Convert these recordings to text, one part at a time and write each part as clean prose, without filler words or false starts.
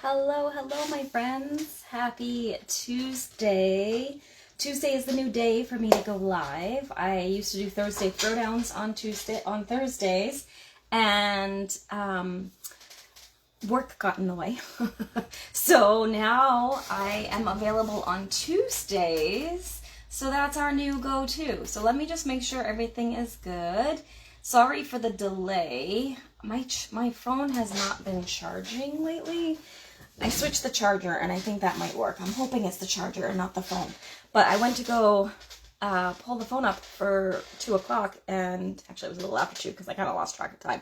Hello, my friends. Happy Tuesday. Tuesday is the new day for me to go live. I used to do Thursday throwdowns on Thursdays, and work got in the way. So now I am available on Tuesdays. So that's our new go-to. So let me just make sure everything is good. Sorry for the delay. My phone has not been charging lately. I switched the charger and I think that might work. I'm hoping it's the charger and not the phone. But I went to go pull the phone up for 2 o'clock, and actually it was a little after 2 because I kind of lost track of time.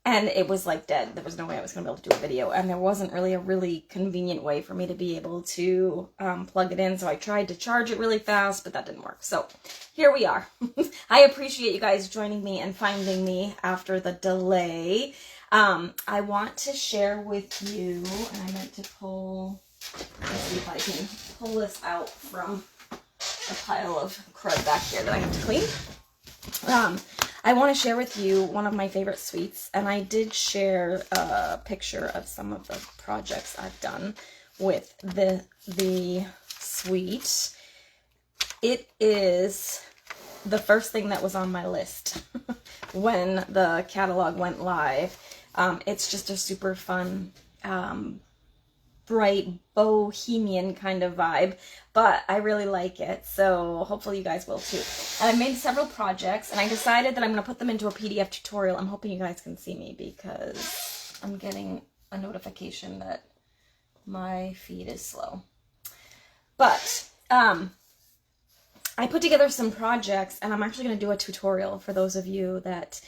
And it was like dead. There was no way I was going to be able to do a video, and there wasn't really a really convenient way for me to be able to plug it in. So I tried to charge it really fast, but that didn't work. So here we are. I appreciate you guys joining me and finding me after the delay. I want to share with you, and I meant to pull, let's see if I can pull this out from a pile of crud back here that I have to clean. I want to share with you one of my favorite sweets, and I did share a picture of some of the projects I've done with the sweet. It is the first thing that was on my list when the catalog went live. It's just a super fun, bright, bohemian kind of vibe, but I really like it, so hopefully you guys will too. And I made several projects, and I decided that I'm going to put them into a PDF tutorial. I'm hoping you guys can see me because I'm getting a notification that my feed is slow. But, I put together some projects, and I'm actually going to do a tutorial for those of you that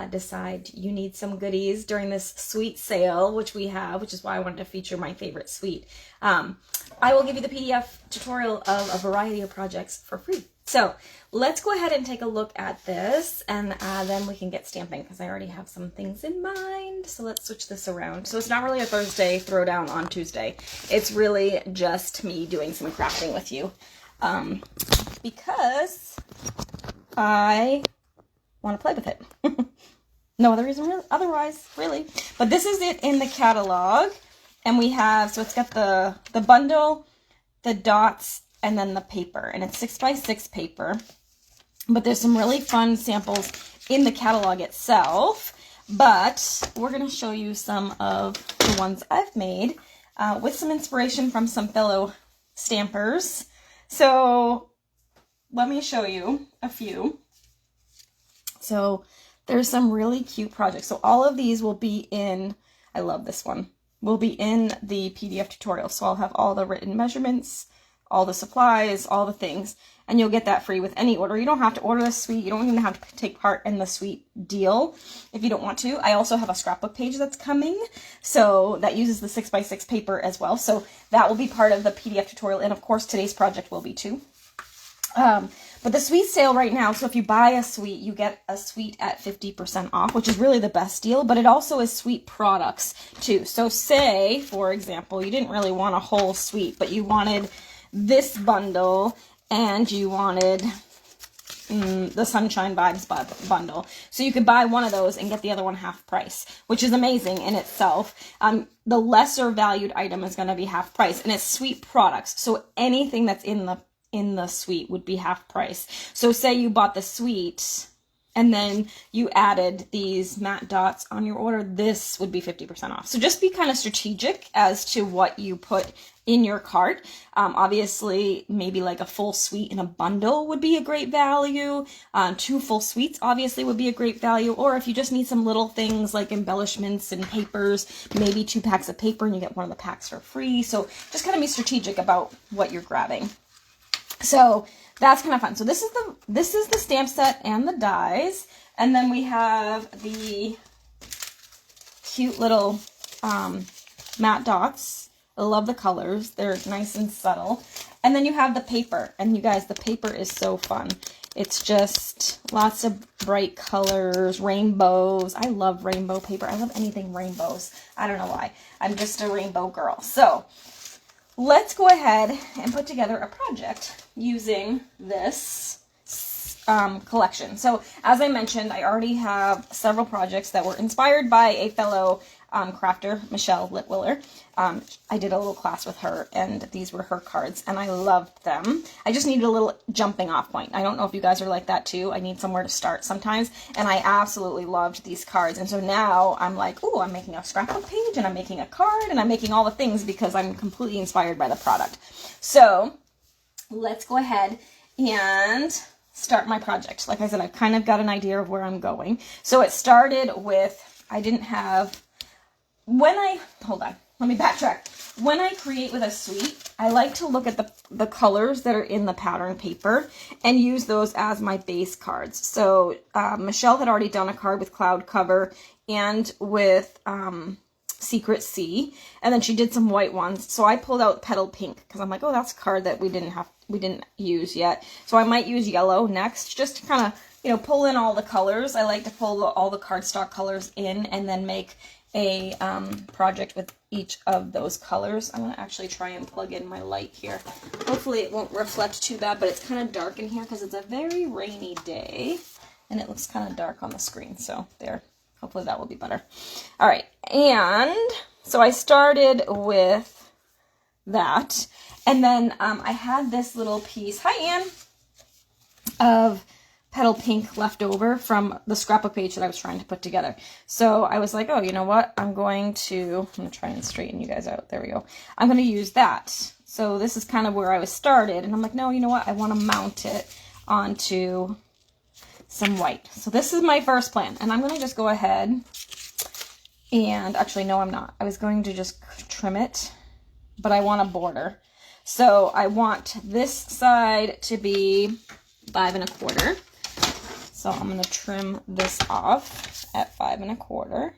decide you need some goodies during this sweet sale, which we have, which is why I wanted to feature my favorite sweet. I will give you the PDF tutorial of a variety of projects for free. So let's go ahead and take a look at this, and then we can get stamping because I already have some things in mind. So let's switch this around. So it's not really a Thursday throwdown on Tuesday. It's really just me doing some crafting with you. Because I want to play with it. No other reason otherwise, really. But this is it in the catalog. And we have, so it's got the bundle, the dots, and then the paper. And it's 6x6 paper. But there's some really fun samples in the catalog itself. But we're going to show you some of the ones I've made with some inspiration from some fellow stampers. So let me show you a few. So there's some really cute projects. So all of these will be in, I love this one, will be in the PDF tutorial. So I'll have all the written measurements, all the supplies, all the things, and you'll get that free with any order. You don't have to order the suite. You don't even have to take part in the suite deal if you don't want to. I also have a scrapbook page that's coming, so that uses the 6x6 paper as well. So that will be part of the PDF tutorial, and of course today's project will be too. But the suite sale right now, so if you buy a suite, you get a suite at 50% off, which is really the best deal, but it also is suite products too. So say, for example, you didn't really want a whole suite, but you wanted this bundle, and you wanted the Sunshine Vibes bundle. So you could buy one of those and get the other one half price, which is amazing in itself. The lesser valued item is going to be half price, and it's suite products. So anything that's in the suite would be half price. So say you bought the suite and then you added these matte dots on your order, this would be 50% off. So just be kind of strategic as to what you put in your cart. Obviously, maybe like a full suite in a bundle would be a great value. 2 full suites obviously would be a great value. Or if you just need some little things like embellishments and papers, maybe 2 packs of paper and you get one of the packs for free. So just kind of be strategic about what you're grabbing. So that's kind of fun. So this is the stamp set and the dies, and then we have the cute little matte dots. I love the colors. They're nice and subtle. And then you have the paper, and you guys, the paper is so fun. It's just lots of bright colors, rainbows. I love rainbow paper. I love anything rainbows. I don't know why. I'm just a rainbow girl. So let's go ahead and put together a project using this collection. So as I mentioned, I already have several projects that were inspired by a fellow crafter, Michelle Litwiller. I did a little class with her, and these were her cards, and I loved them. I just needed a little jumping off point. I don't know if you guys are like that too. I need somewhere to start sometimes, and I absolutely loved these cards. And so now I'm like, ooh, I'm making a scrapbook page, and I'm making a card, and I'm making all the things because I'm completely inspired by the product. So let's go ahead and start my project. Like I said, I've kind of got an idea of where I'm going. So it started with, hold on, let me backtrack. When I create with a suite, I like to look at the colors that are in the pattern paper and use those as my base cards. So Michelle had already done a card with cloud cover and with Secret Sea, and then she did some white ones. So I pulled out Petal Pink because I'm like, oh, that's a card that we didn't use yet. So I might use yellow next, just to kind of, pull in all the colors. I like to pull all the cardstock colors in and then make a project with each of those colors. I'm going to actually try and plug in my light here. Hopefully it won't reflect too bad, but it's kind of dark in here because it's a very rainy day and it looks kind of dark on the screen. So there, hopefully that will be better. All right, and so I started with that, and then I had this little piece, hi Anne, of Petal Pink left over from the scrapbook page that I was trying to put together. So I was like, oh, you know what? I'm going to try and straighten you guys out. There we go. I'm going to use that. So this is kind of where I was started. And I'm like, no, you know what? I want to mount it onto some white. So this is my first plan. And I'm going to just go ahead and actually, no, I'm not. I was going to just trim it, but I want a border. So I want this side to be 5 1/4. So I'm going to trim this off at 5 1/4.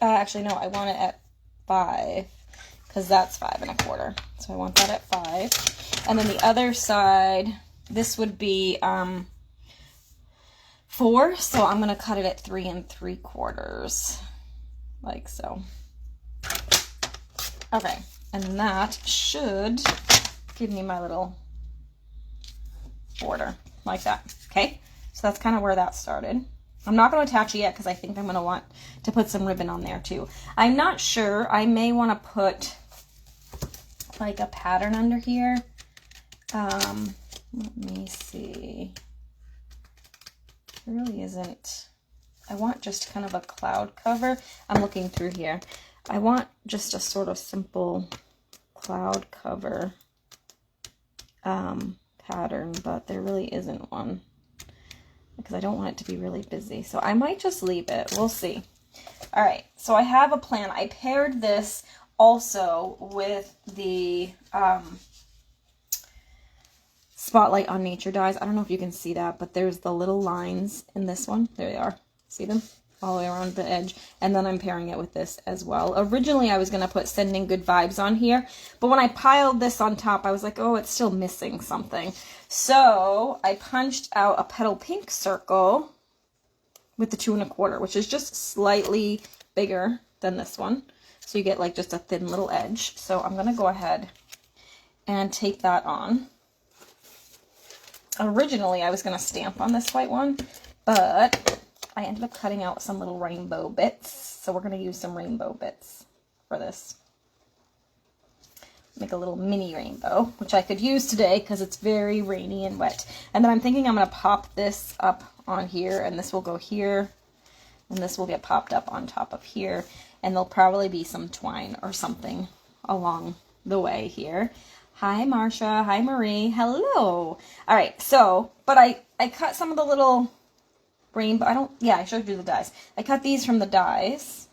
Actually, no, I want it at 5 because that's 5 1/4. So I want that at 5. And then the other side, this would be 4. So I'm going to cut it at 3 3/4, like so. Okay, and that should give me my little border like that. Okay, so that's kind of where that started. I'm not going to attach it yet because I think I'm going to want to put some ribbon on there too. I'm not sure. I may want to put like a pattern under here. Let me see. It really isn't. I want just kind of a cloud cover. I'm looking through here. I want just a sort of simple cloud cover pattern, but there really isn't one because I don't want it to be really busy. So I might just leave it. We'll see. All right, so I have a plan. I paired this also with the Spotlight on Nature dies. I don't know if you can see that, but there's the little lines in this one. There they are. See them? All the way around the edge. And then I'm pairing it with this as well. Originally, I was going to put Sending Good Vibes on here, but when I piled this on top, I was like, oh, it's still missing something. So I punched out a Petal Pink circle with the 2 1/4, which is just slightly bigger than this one. So you get like just a thin little edge. So I'm going to go ahead and take that on. Originally, I was going to stamp on this white one, but I ended up cutting out some little rainbow bits. So we're going to use some rainbow bits for this. Make a little mini rainbow, which I could use today because it's very rainy and wet. And then I'm thinking I'm going to pop this up on here, and this will go here, and this will get popped up on top of here. And there'll probably be some twine or something along the way here. Hi, Marsha. Hi, Marie. Hello. All right. So, but I cut some of the little rainbow. I showed you the dies. I cut these from the dies.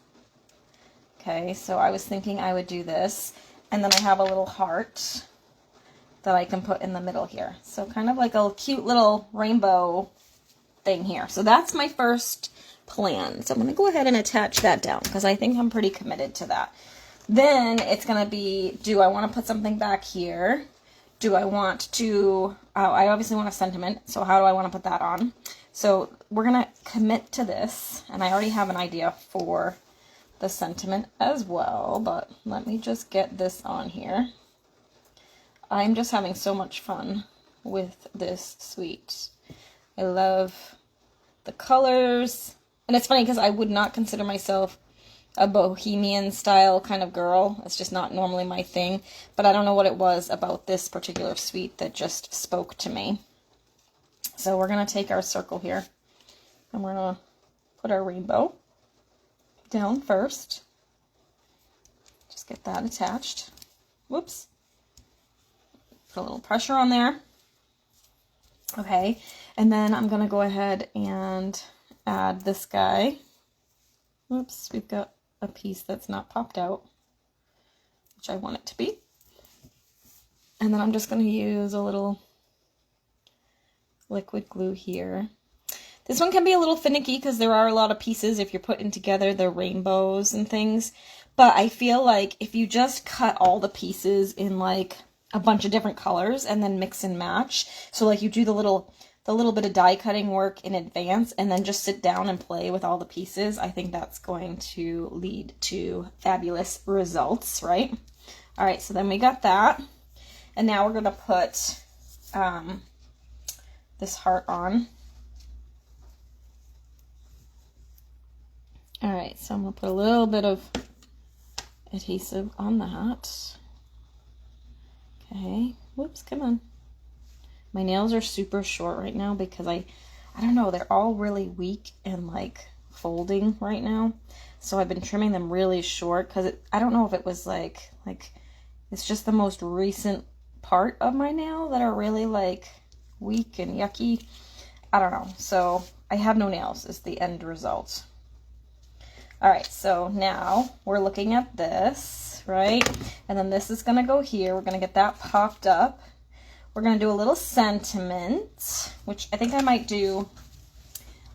Okay. So I was thinking I would do this. And then I have a little heart that I can put in the middle here. So kind of like a cute little rainbow thing here. So that's my first plan. So I'm going to go ahead and attach that down because I think I'm pretty committed to that. Then it's going to be, do I want to put something back here? Do I want to, I obviously want a sentiment, so how do I want to put that on? So we're going to commit to this, and I already have an idea for the sentiment as well, but let me just get this on here. I'm just having so much fun with this suite. I love the colors. And it's funny because I would not consider myself a bohemian style kind of girl. It's just not normally my thing. But I don't know what it was about this particular sweet that just spoke to me. So we're going to take our circle here. And we're going to put our rainbow down first. Just get that attached. Whoops. Put a little pressure on there. Okay. And then I'm going to go ahead and add this guy. Oops, we've got a piece that's not popped out, which I want it to be. And then I'm just going to use a little liquid glue here. This one can be a little finicky because there are a lot of pieces if you're putting together the rainbows and things. But I feel like if you just cut all the pieces in like a bunch of different colors and then mix and match, so like you do the little bit of die cutting work in advance and then just sit down and play with all the pieces, I think that's going to lead to fabulous results, right? All right, so then we got that. And now we're going to put this heart on. All right, so I'm going to put a little bit of adhesive on that. Okay, whoops, come on. My nails are super short right now because I don't know, they're all really weak and like folding right now. So I've been trimming them really short because I don't know if it was like it's just the most recent part of my nail that are really like weak and yucky. I don't know. So I have no nails is the end result. All right, so now we're looking at this, right? And then this is going to go here. We're going to get that popped up. We're going to do a little sentiment, which I think I might do.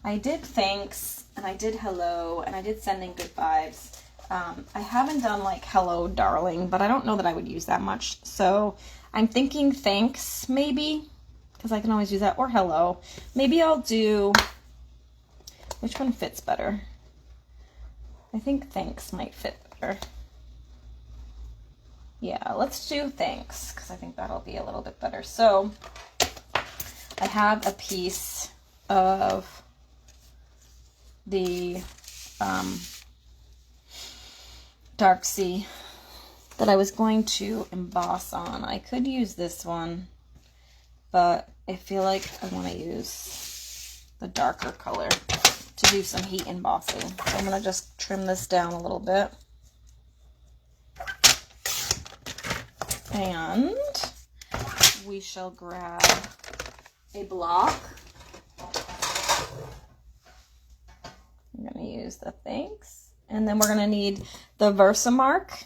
I did thanks, and I did hello, and I did sending good vibes. I haven't done like hello, darling, but I don't know that I would use that much. So I'm thinking thanks, maybe, because I can always use that, or hello. Maybe I'll do, which one fits better? I think thanks might fit better. Yeah, let's do thanks, because I think that'll be a little bit better. So I have a piece of the Dark Sea that I was going to emboss on. I could use this one, but I feel like I want to use the darker color to do some heat embossing. So I'm going to just trim this down a little bit. And we shall grab a block. I'm going to use the thanks. And then we're going to need the Versamark.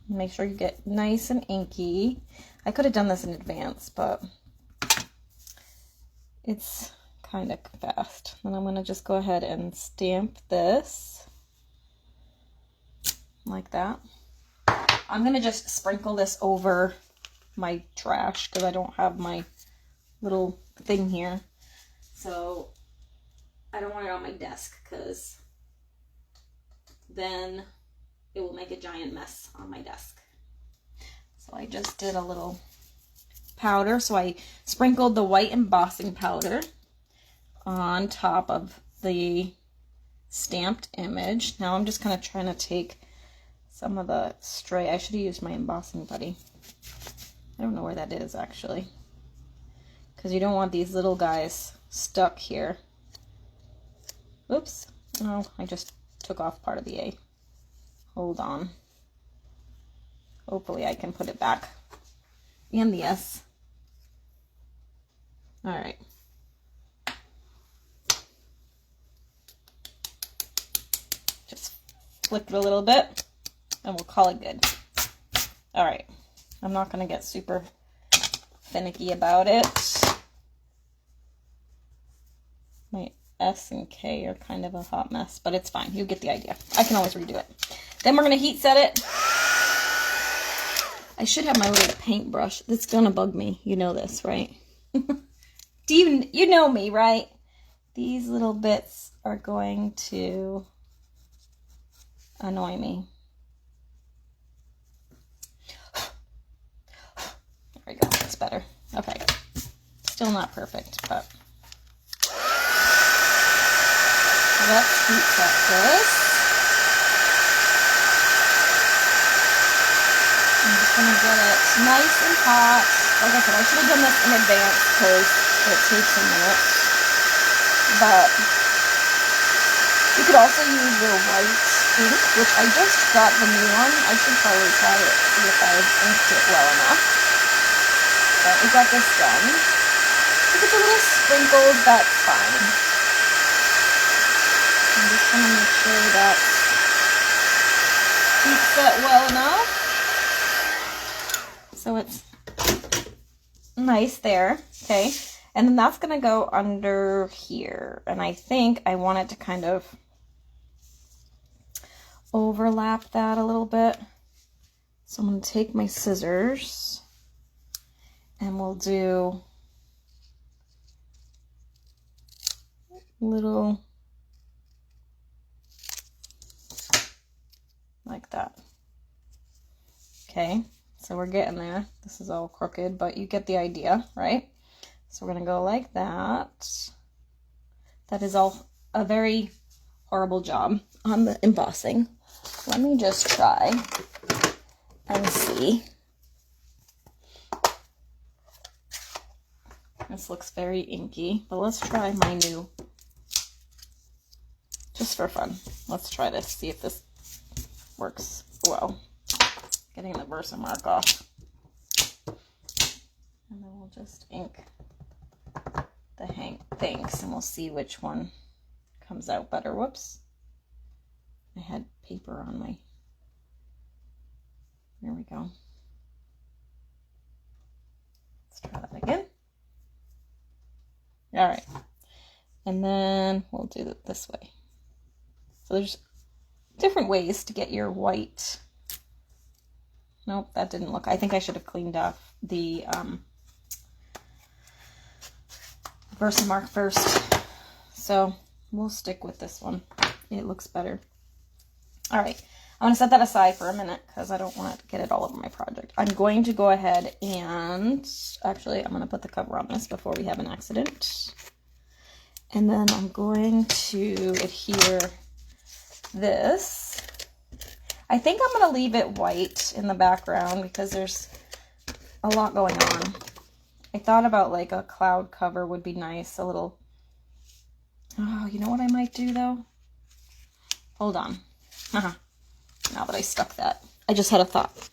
Make sure you get nice and inky. I could have done this in advance, but it's kind of fast. And I'm going to just go ahead and stamp this like that. I'm going to just sprinkle this over my trash because I don't have my little thing here. So I don't want it on my desk because then it will make a giant mess on my desk. So I just did a little powder. So I sprinkled the white embossing powder on top of the stamped image. Now I'm just kind of trying to take some of the stray. I should have used my embossing buddy. I don't know where that is actually, because you don't want these little guys stuck here. Oops. Oh, I just took off part of the A. Hold on. Hopefully I can put it back. And the S. All right. Just flick it a little bit and we'll call it good. All right. I'm not going to get super finicky about it. My S and K are kind of a hot mess, but it's fine. You get the idea. I can always redo it. Then we're going to heat set it. I should have my little paintbrush. That's going to bug me. You know this, right? Do you know me, right? These little bits are going to annoy me. There we go. That's better. Okay. Still not perfect, but let's heat set this. I'm just going to get it nice and hot. Like I said, I should have done this in advance because it takes a minute. But you could also use your white ink, which I just got the new one. I should probably try it, see if I've inked it well enough. But we got this done. If it's a little sprinkled, that's fine. I'm just going to make sure that heat set well enough. So it's nice there. Okay. And then that's going to go under here. And I think I want it to kind of overlap that a little bit. So I'm going to take my scissors and we'll do little like that. Okay, so we're getting there. This is all crooked, but you get the idea, right? So we're gonna go like that. That is all a very horrible job on the embossing. Let me just try and see. This looks very inky, but let's try my new, just for fun. Let's try this, see if this works well. Getting the Versamark off. And then we'll just ink the things and we'll see which one comes out better. Whoops. I had paper on my, there we go. Let's try that again. All right. And then we'll do it this way. So there's different ways to get your white. Nope, that didn't look. I think I should have cleaned off the Versamark first. So we'll stick with this one. It looks better. All right. I'm going to set that aside for a minute because I don't want to get it all over my project. I'm going to go ahead and actually I'm going to put the cover on this before we have an accident. And then I'm going to adhere this. I think I'm going to leave it white in the background because there's a lot going on. I thought about like a cloud cover would be nice, a little. Oh, you know what I might do though? Hold on. Now that I stuck that, I just had a thought.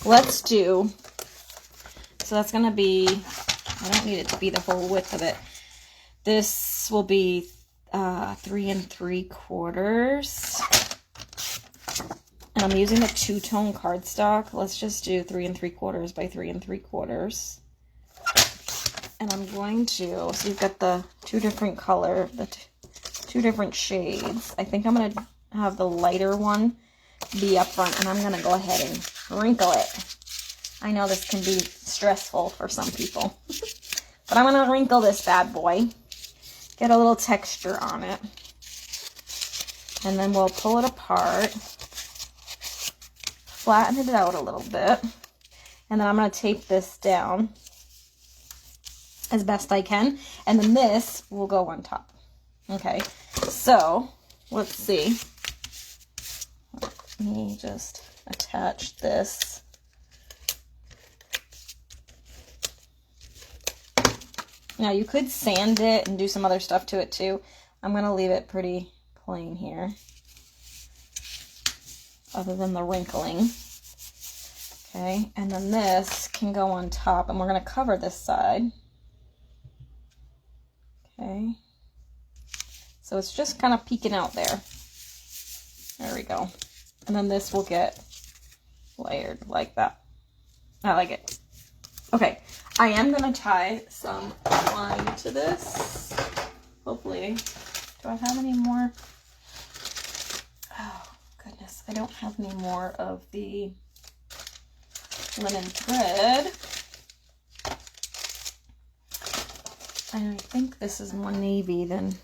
Let's do, so that's going to be, I don't need it to be the whole width of it. This will be 3 3/4. And I'm using the two-tone cardstock. Let's just do 3 3/4 by 3 3/4. And I'm going to, so you've got the two different color, the two different shades. I think I'm going to have the lighter one be up front, and I'm going to go ahead and wrinkle it. I know this can be stressful for some people, but I'm going to wrinkle this bad boy, get a little texture on it, and then we'll pull it apart, flatten it out a little bit, and then I'm going to tape this down as best I can, and then this will go on top. Okay, so let's see. Let me just attach this. Now you could sand it and do some other stuff to it too. I'm going to leave it pretty plain here, other than the wrinkling. Okay, and then this can go on top, and we're going to cover this side. Okay, so it's just kind of peeking out there. There we go. And then this will get layered like that. I like it. Okay, I am going to tie some line to this. Hopefully. Do I have any more? Oh, goodness. I don't have any more of the linen thread. And I think this is more navy than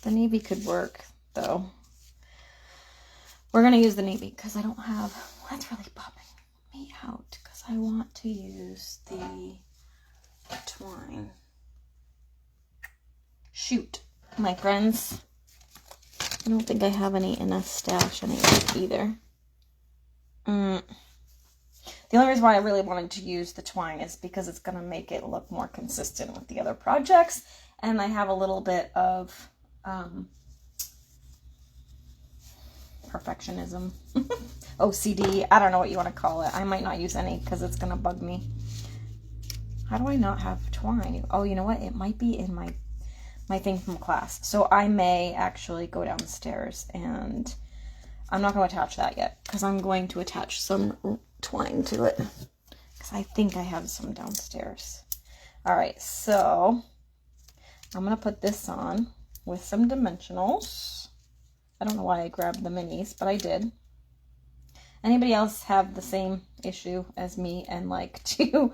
the navy could work, though. We're going to use the navy because I don't have, well, that's really popping me out because I want to use the twine. Shoot, my friends. I don't think I have any in a stash anyway either. The only reason why I really wanted to use the twine is because it's going to make it look more consistent with the other projects. And I have a little bit of perfectionism. OCD. I don't know what you want to call it. I might not use any because it's going to bug me. How do I not have twine? Oh, you know what? It might be in my thing from class. So I may actually go downstairs, and I'm not going to attach that yet because I'm going to attach some twine to it because I think I have some downstairs. All right, so I'm going to put this on with some dimensionals. I don't know why I grabbed the minis, but I did. Anybody else have the same issue as me and like to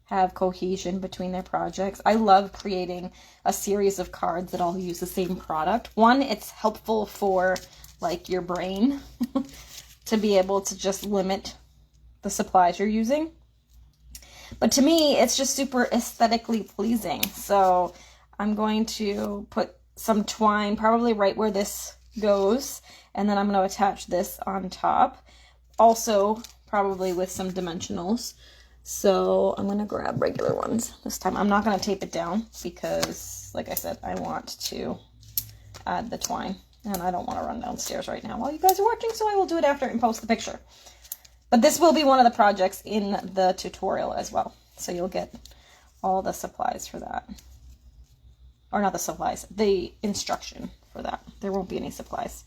have cohesion between their projects? I love creating a series of cards that all use the same product. One, it's helpful for like your brain to be able to just limit the supplies you're using. But to me, it's just super aesthetically pleasing. So I'm going to put some twine probably right where this goes, and then I'm going to attach this on top. Also, probably with some dimensionals. So I'm going to grab regular ones this time. I'm not going to tape it down because, like I said, I want to add the twine. And I don't want to run downstairs right now while you guys are watching, so I will do it after and post the picture. But this will be one of the projects in the tutorial as well. So you'll get all the supplies for that. Or not the supplies, the instruction for that. There won't be any supplies.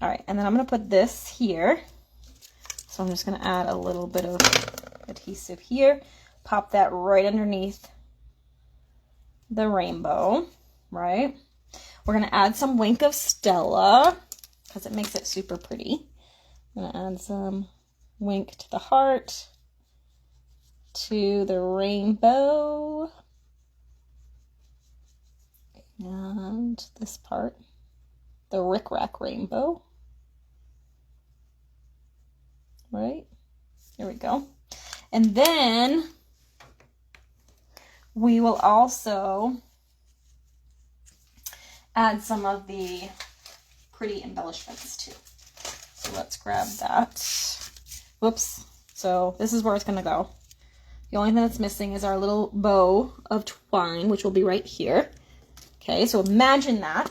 All right, and then I'm going to put this here. So I'm just going to add a little bit of adhesive here. Pop that right underneath the rainbow, right? We're going to add some Wink of Stella because it makes it super pretty. I'm going to add some Wink to the heart, to the rainbow, and this part, the Rick Rack rainbow. Right? Here we go. And then we will also add some of the pretty embellishments too. So let's grab that. Whoops. So this is where it's going to go. The only thing that's missing is our little bow of twine, which will be right here. Okay, so imagine that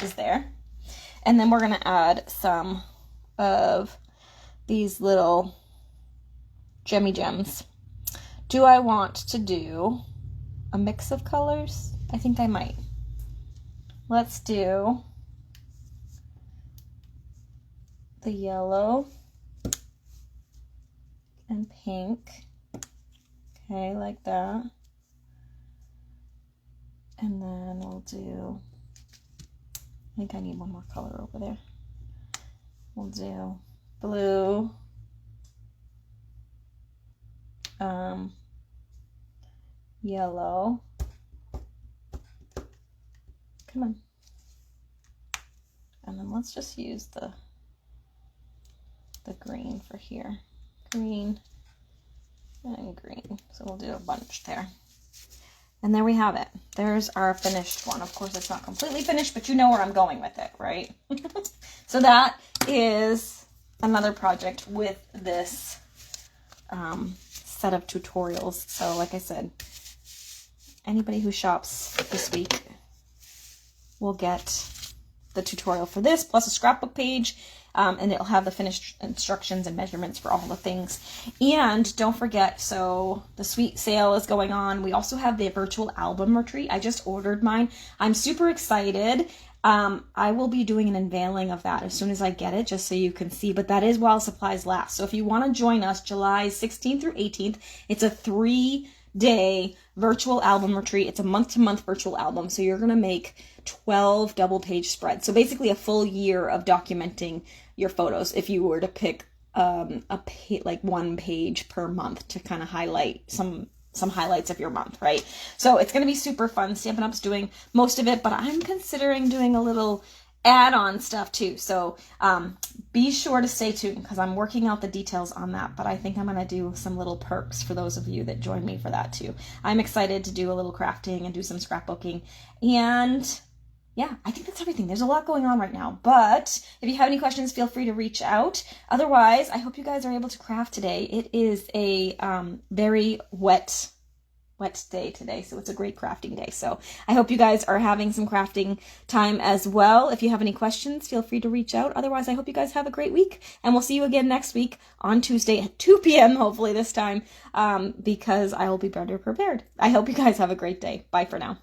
is there. And then we're going to add some of these little gemmy gems. Do I want to do a mix of colors? I think I might. Let's do the yellow and pink. Okay, like that. And then we'll do, I think I need one more color over there. We'll do blue, yellow, come on, and then let's just use the green for here, green and green, so we'll do a bunch there. And there we have it. There's our finished one. Of course, it's not completely finished, but you know where I'm going with it, right? So that is another project with this set of tutorials. So like I said, anybody who shops this week will get the tutorial for this, plus a scrapbook page, and it'll have the finished instructions and measurements for all the things. And don't forget, so the sweet sale is going on. We also have the virtual album retreat. I just ordered mine. I'm super excited. I will be doing an unveiling of that as soon as I get it, just so you can see, but that is while supplies last. So if you want to join us July 16th through 18th, it's a 3-day virtual album retreat. It's a month-to-month virtual album. So you're going to make 12 double-page spreads. So basically a full year of documenting your photos if you were to pick like one page per month to kind of highlight some highlights of your month, right? So it's going to be super fun. Stampin' Up's doing most of it, but I'm considering doing a little add-on stuff too. So be sure to stay tuned because I'm working out the details on that, but I think I'm going to do some little perks for those of you that join me for that too. I'm excited to do a little crafting and do some scrapbooking. And yeah, I think that's everything. There's a lot going on right now, but if you have any questions, feel free to reach out. Otherwise, I hope you guys are able to craft today. It is a very wet day today, so it's a great crafting day. So I hope you guys are having some crafting time as well. If you have any questions, feel free to reach out. Otherwise, I hope you guys have a great week, and we'll see you again next week on Tuesday at 2 p.m. hopefully this time, because I will be better prepared. I hope you guys have a great day. Bye for now.